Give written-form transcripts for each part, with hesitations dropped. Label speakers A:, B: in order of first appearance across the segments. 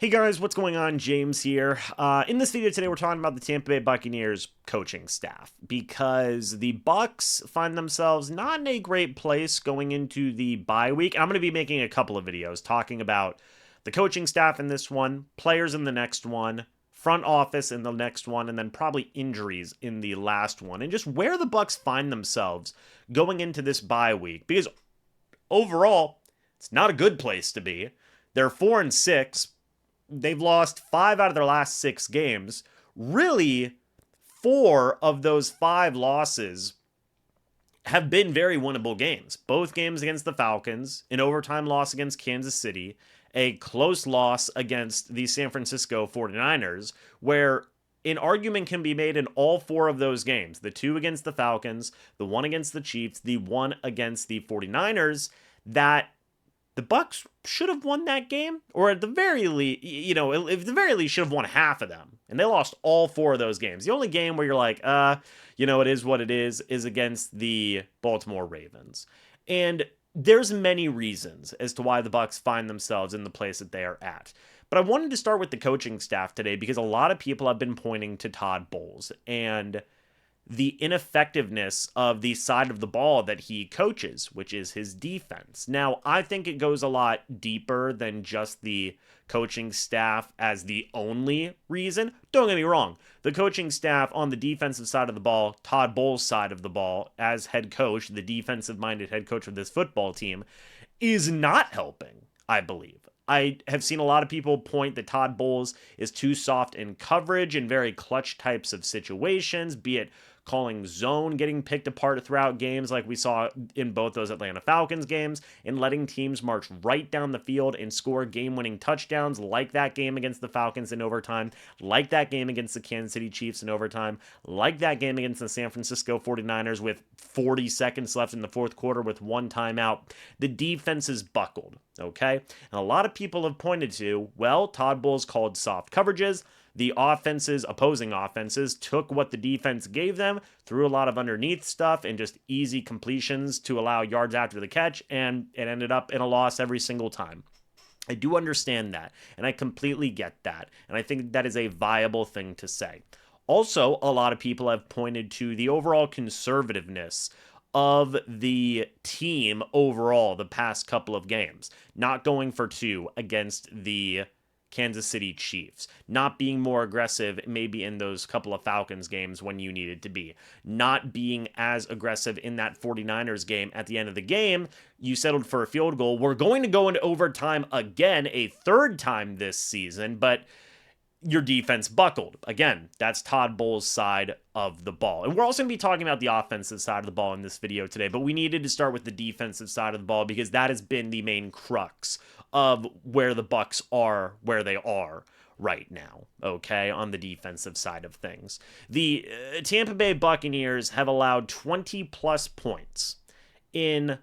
A: Hey guys, what's going on? James here. In this video today, we're talking about the Tampa Bay Buccaneers coaching staff because the Bucs find themselves not in a great place going into the bye week. I'm going to be making a couple of videos talking about the coaching staff in this one, players in the next one, front office in the next one, and then probably injuries in the last one, and just where the Bucs find themselves going into this bye week. Because overall, it's not a good place to be. They're 4-6. They've lost 5 out of their last 6 games. Really, 4 of those 5 losses have been very winnable games. Both games against the Falcons, an overtime loss against Kansas City, a close loss against the San Francisco 49ers, where an argument can be made in all 4 of those games. The 2 against the Falcons, the 1 against the Chiefs, the 1 against the 49ers, that the Bucs should have won that game, or at the very least, at the very least, should have won half of them. And they lost all 4 of those games. The only game where you're like, it is what it is against the Baltimore Ravens. And there's many reasons as to why the Bucs find themselves in the place that they are at. But I wanted to start with the coaching staff today because a lot of people have been pointing to Todd Bowles and the ineffectiveness of the side of the ball that he coaches, which is his defense. Now, I think it goes a lot deeper than just the coaching staff as the only reason. Don't get me wrong. The coaching staff on the defensive side of the ball, Todd Bowles' side of the ball, as head coach, the defensive-minded head coach of this football team, is not helping, I believe. I have seen a lot of people point that Todd Bowles is too soft in coverage in very clutch types of situations, be it calling zone getting picked apart throughout games like we saw in both those Atlanta Falcons games, and letting teams march right down the field and score game-winning touchdowns like that game against the Falcons in overtime, like that game against the Kansas City Chiefs in overtime, like that game against the San Francisco 49ers with 40 seconds left in the fourth quarter with 1 timeout. The defense is buckled, okay? And a lot of people have pointed to, well, Todd Bowles called soft coverages. The opposing offenses, took what the defense gave them, threw a lot of underneath stuff and just easy completions to allow yards after the catch, and it ended up in a loss every single time. I do understand that, and I completely get that, and I think that is a viable thing to say. Also, a lot of people have pointed to the overall conservativeness of the team overall the past couple of games. Not going for 2 against the Kansas City Chiefs, not being more aggressive maybe in those couple of Falcons games when you needed to be, not being as aggressive in that 49ers game. At the end of the game, you settled for a field goal. We're going to go into overtime again, a 3rd time this season, but your defense buckled. Again, that's Todd Bowles' side of the ball. And we're also going to be talking about the offensive side of the ball in this video today, but we needed to start with the defensive side of the ball because that has been the main crux of where the Bucs are where they are right now, okay, on the defensive side of things. The Tampa Bay Buccaneers have allowed 20-plus points in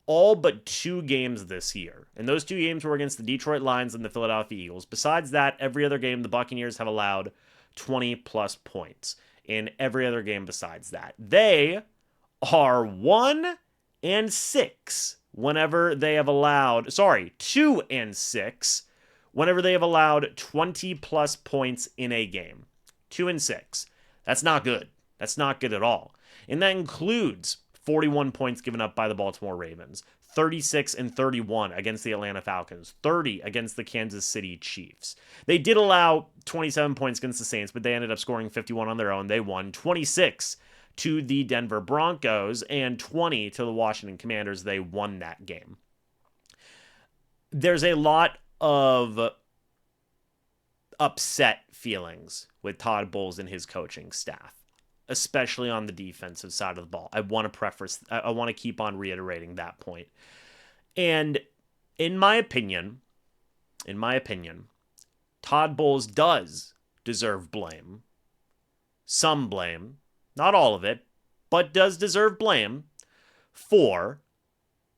A: all but 2 games this year. And those 2 games were against the Detroit Lions and the Philadelphia Eagles. Besides that, every other game, the Buccaneers have allowed 20-plus points in every other game besides that. They are 1-6 whenever they have allowed, 2-6 whenever they have allowed 20-plus points in a game. 2-6. That's not good. That's not good at all. And that includes 41 points given up by the Baltimore Ravens, 36-31 against the Atlanta Falcons, 30 against the Kansas City Chiefs. They did allow 27 points against the Saints, but they ended up scoring 51 on their own. They won 26 to the Denver Broncos and 20 to the Washington Commanders. They won that game. There's a lot of upset feelings with Todd Bowles and his coaching staff, especially on the defensive side of the ball. I want to keep on reiterating that point. And in my opinion, Todd Bowles does deserve blame. Some blame, not all of it, but does deserve blame for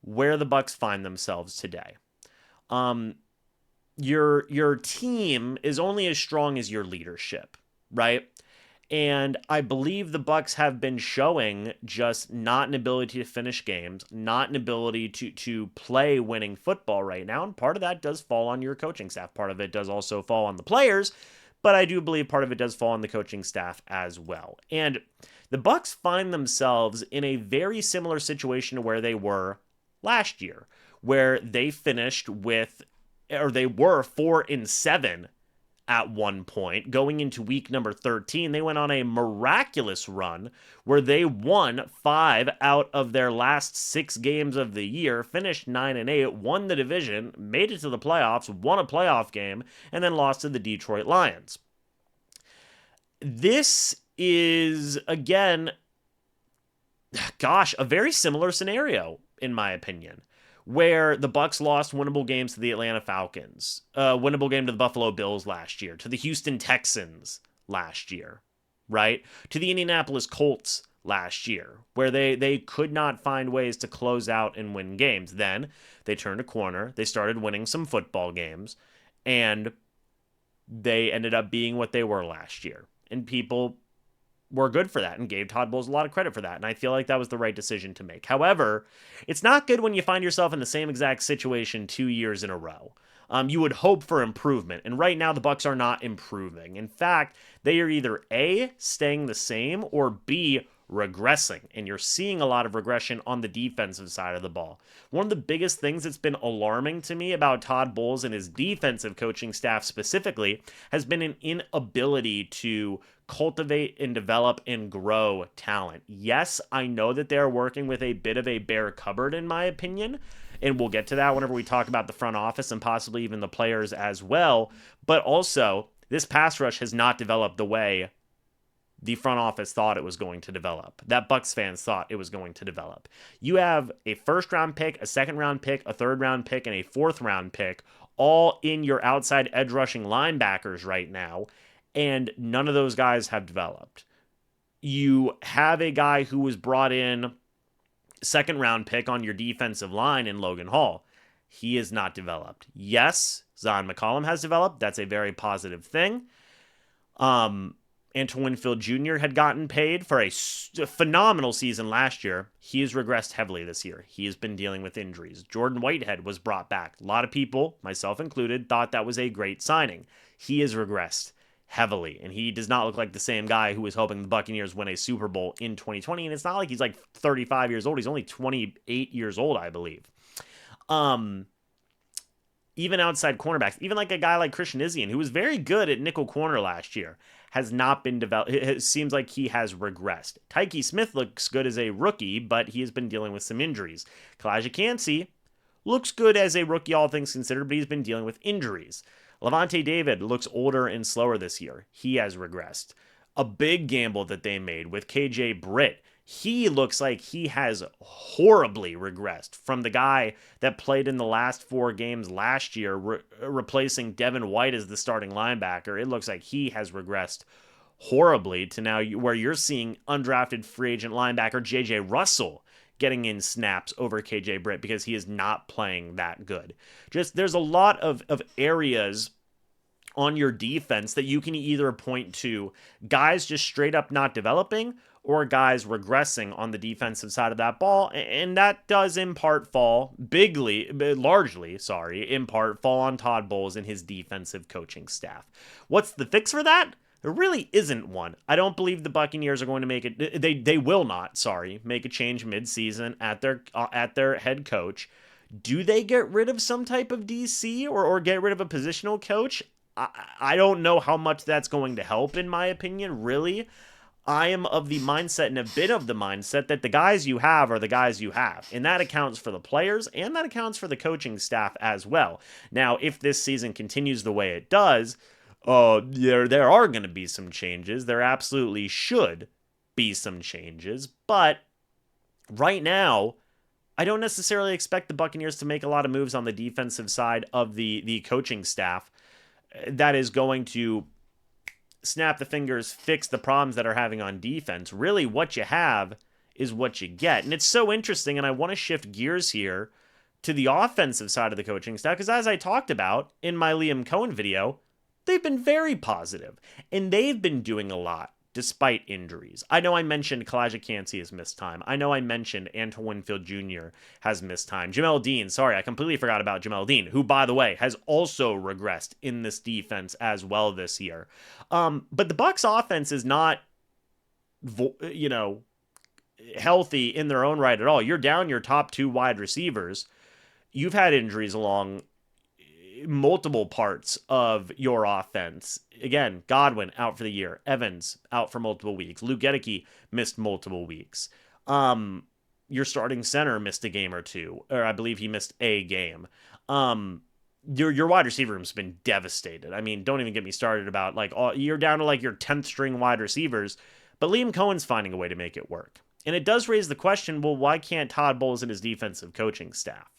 A: where the Bucs find themselves today. Your team is only as strong as your leadership, right? And I believe the Bucs have been showing just not an ability to finish games, not an ability to play winning football right now. And part of that does fall on your coaching staff. Part of it does also fall on the players, but I do believe part of it does fall on the coaching staff as well. And the Bucs find themselves in a very similar situation to where they were last year, where they finished with, or they were 4-7 at one point. Going into week number 13, they went on a miraculous run where they won 5 out of their last 6 games of the year, finished 9-8, won the division, made it to the playoffs, won a playoff game, and then lost to the Detroit Lions. This is, again, a very similar scenario, in my opinion, where the Bucs lost winnable games to the Atlanta Falcons, winnable game to the Buffalo Bills last year, to the Houston Texans last year, right? To the Indianapolis Colts last year, where they could not find ways to close out and win games. Then they turned a corner, they started winning some football games, and they ended up being what they were last year. And people were good for that and gave Todd Bowles a lot of credit for that. And I feel like that was the right decision to make. However, it's not good when you find yourself in the same exact situation 2 years in a row. You would hope for improvement. And right now, the Bucs are not improving. In fact, they are either A, staying the same, or B, regressing. And you're seeing a lot of regression on the defensive side of the ball. One of the biggest things that's been alarming to me about Todd Bowles and his defensive coaching staff specifically has been an inability to cultivate and develop and grow talent. Yes, I know that they're working with a bit of a bare cupboard, in my opinion, and we'll get to that whenever we talk about the front office and possibly even the players as well. But also, this pass rush has not developed the way the front office thought it was going to develop, that Bucs fans thought it was going to develop. You have a first-round pick, a second-round pick, a third-round pick, and a fourth-round pick, all in your outside edge-rushing linebackers right now, and none of those guys have developed. You have a guy who was brought in second-round pick on your defensive line in Logan Hall. He is not developed. Yes, Zyon McCollum has developed. That's a very positive thing. Antoine Winfield Jr. had gotten paid for a phenomenal season last year. He has regressed heavily this year. He has been dealing with injuries. Jordan Whitehead was brought back. A lot of people, myself included, thought that was a great signing. He has regressed heavily, and he does not look like the same guy who was hoping the Buccaneers win a Super Bowl in 2020, and it's not like he's like 35 years old. He's only 28 years old, I believe. Even outside cornerbacks, even like a guy like Christian Izien, who was very good at nickel corner last year, has not been developed. It seems like he has regressed. Tyke Smith looks good as a rookie, but he has been dealing with some injuries. Kalijah Kancey looks good as a rookie, all things considered, but he's been dealing with injuries. Levante David looks older and slower this year. He has regressed. A big gamble that they made with KJ Britt. He looks like he has horribly regressed from the guy that played in the last 4 games last year, replacing Devin White as the starting linebacker. It looks like he has regressed horribly to now where you're seeing undrafted free agent linebacker J.J. Russell getting in snaps over KJ Britt because he is not playing that good. Just there's a lot of areas on your defense that you can either point to guys just straight up not developing or guys regressing on the defensive side of that ball, and that does in part fall largely fall on Todd Bowles and his defensive coaching staff. What's the fix for that? There really isn't one. I don't believe the Buccaneers are going to make it. They will not, make a change mid-season at their head coach. Do they get rid of some type of DC or get rid of a positional coach? I don't know how much that's going to help, in my opinion, really. I am of the mindset and a bit of the mindset that the guys you have are the guys you have. And that accounts for the players and that accounts for the coaching staff as well. Now, if this season continues the way it does, there are going to be some changes. There absolutely should be some changes. But right now, I don't necessarily expect the Buccaneers to make a lot of moves on the defensive side of the coaching staff that is going to snap the fingers, fix the problems that are having on defense. Really, what you have is what you get. And it's so interesting, and I want to shift gears here to the offensive side of the coaching staff, because as I talked about in my Liam Cohen video, they've been very positive, and they've been doing a lot despite injuries. I know I mentioned Kalijah Kancey has missed time. I know I mentioned Antoine Winfield Jr. has missed time. Jamel Dean, sorry, I completely forgot about Jamel Dean, who, by the way, has also regressed in this defense as well this year. But the Bucs offense is not, healthy in their own right at all. You're down your top 2 wide receivers. You've had injuries along multiple parts of your offense. Again, Godwin out for the year. Evans out for multiple weeks. Luke Gedeke missed multiple weeks. Your starting center missed a game or two, or I believe he missed a game. Your wide receiver room's been devastated. I mean, don't even get me started about you're down to your 10th string wide receivers, but Liam Cohen's finding a way to make it work. And it does raise the question, well, why can't Todd Bowles and his defensive coaching staff?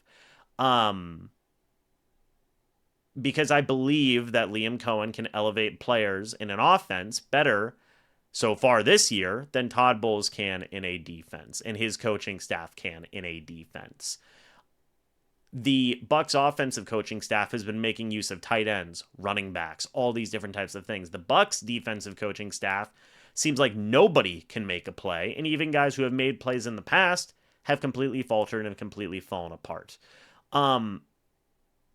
A: Because I believe that Liam Cohen can elevate players in an offense better so far this year than Todd Bowles can in a defense, and his coaching staff can in a defense. The Bucs offensive coaching staff has been making use of tight ends, running backs, all these different types of things. The Bucs defensive coaching staff seems like nobody can make a play, and even guys who have made plays in the past have completely faltered and completely fallen apart.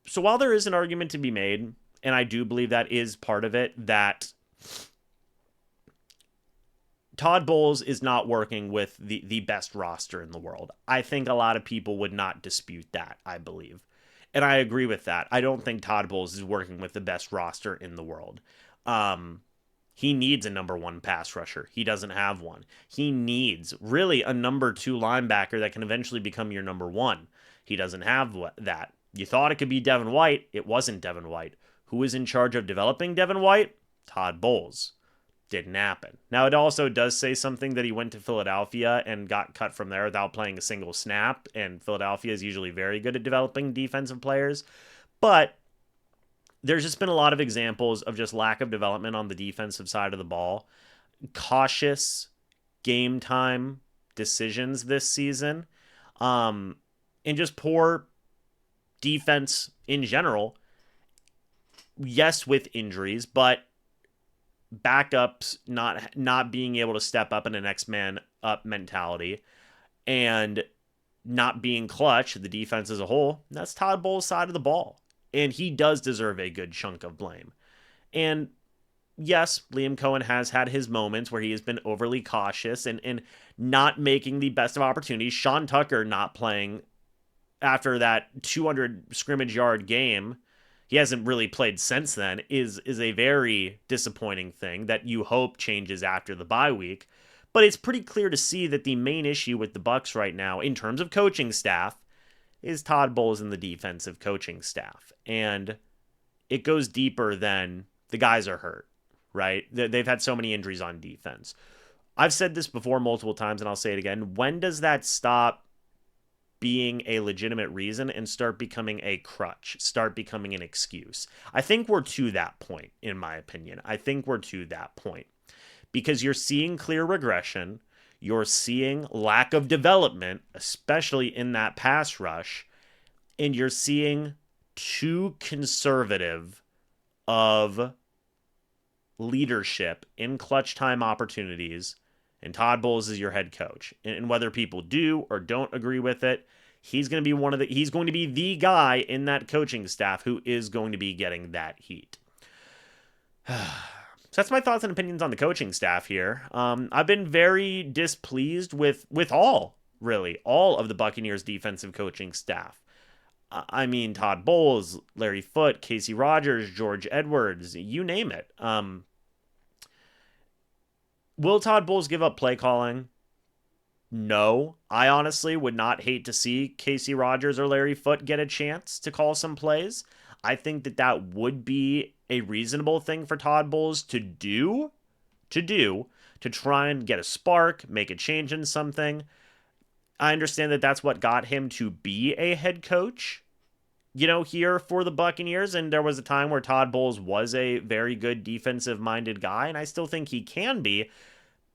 A: So while there is an argument to be made, and I do believe that is part of it, that Todd Bowles is not working with the best roster in the world. I think a lot of people would not dispute that, I believe. And I agree with that. I don't think Todd Bowles is working with the best roster in the world. He needs a number 1 pass rusher. He doesn't have one. He needs really a number 2 linebacker that can eventually become your number 1. He doesn't have that. You thought it could be Devin White. It wasn't Devin White. Who was in charge of developing Devin White? Todd Bowles. Didn't happen. Now, it also does say something that he went to Philadelphia and got cut from there without playing a single snap, and Philadelphia is usually very good at developing defensive players. But there's just been a lot of examples of just lack of development on the defensive side of the ball. Cautious game time decisions this season, and just poor defense in general. Yes, with injuries, but backups not being able to step up in a next man up mentality, and not being clutch, the defense as a whole. That's Todd Bowles' side of the ball, and he does deserve a good chunk of blame. And yes, Liam Cohen has had his moments where he has been overly cautious and not making the best of opportunities. Sean Tucker not playing after that 200 scrimmage yard game, he hasn't really played since then, is a very disappointing thing that you hope changes after the bye week. But it's pretty clear to see that the main issue with the Bucs right now, in terms of coaching staff, is Todd Bowles and the defensive coaching staff. And it goes deeper than the guys are hurt, right? They've had so many injuries on defense. I've said this before multiple times, and I'll say it again. When does that stop being a legitimate reason and start becoming a crutch, start becoming an excuse? I think we're to that point, in my opinion. I think we're to that point because you're seeing clear regression. You're seeing lack of development, especially in that pass rush, and you're seeing too conservative of leadership in clutch time opportunities. And Todd Bowles is your head coach. And whether people do or don't agree with it, he's going to be the guy in that coaching staff who is going to be getting that heat. So that's my thoughts and opinions on the coaching staff here. I've been very displeased with all of the Buccaneers defensive coaching staff. I mean, Todd Bowles, Larry Foote, Casey Rogers, George Edwards, you name it. Will Todd Bowles give up play calling? No. I honestly would not hate to see Casey Rogers or Larry Foote get a chance to call some plays. I think that would be a reasonable thing for Todd Bowles to try and get a spark, make a change in something. I understand that that's what got him to be a head coach, here for the Buccaneers. And there was a time where Todd Bowles was a very good defensive-minded guy, and I still think he can be,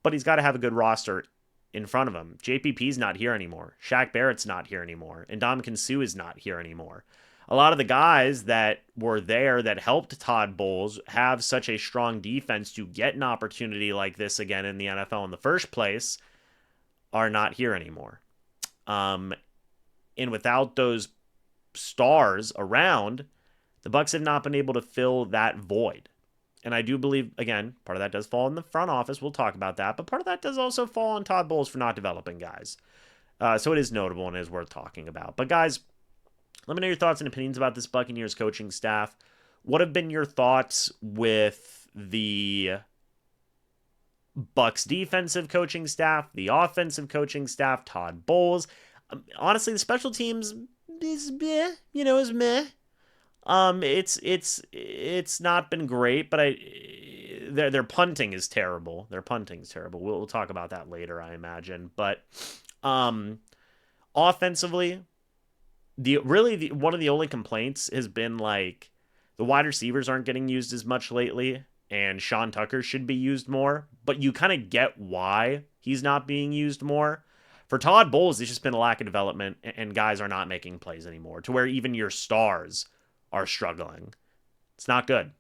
A: but he's got to have a good roster in front of him. JPP's not here anymore. Shaq Barrett's not here anymore. And Ndamukong Suh is not here anymore. a lot of the guys that were there that helped Todd Bowles have such a strong defense to get an opportunity like this again in the NFL in the first place are not here anymore. And without those stars around, the Bucs have not been able to fill that void. And I do believe, again, part of that does fall in the front office. We'll talk about that. But part of that does also fall on Todd Bowles for not developing guys. So it is notable and is worth talking about. But guys, let me know your thoughts and opinions about this Buccaneers coaching staff. What have been your thoughts with the Bucs defensive coaching staff, the offensive coaching staff, Todd Bowles? Honestly, the special teams is meh, is meh. It's not been great, but their punting is terrible. Their punting is terrible. We'll talk about that later, I imagine. But offensively, one of the only complaints has been like the wide receivers aren't getting used as much lately, and Sean Tucker should be used more. But you kind of get why he's not being used more. For Todd Bowles, there's just been a lack of development, and guys are not making plays anymore, to where even your stars are struggling. It's not good.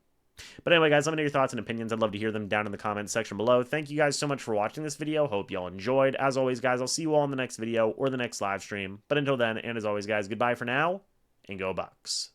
A: But anyway, guys, let me know your thoughts and opinions. I'd love to hear them down in the comments section below. Thank you guys so much for watching this video. Hope y'all enjoyed. As always, guys, I'll see you all in the next video or the next live stream. But until then, and as always, guys, goodbye for now, and go Bucs.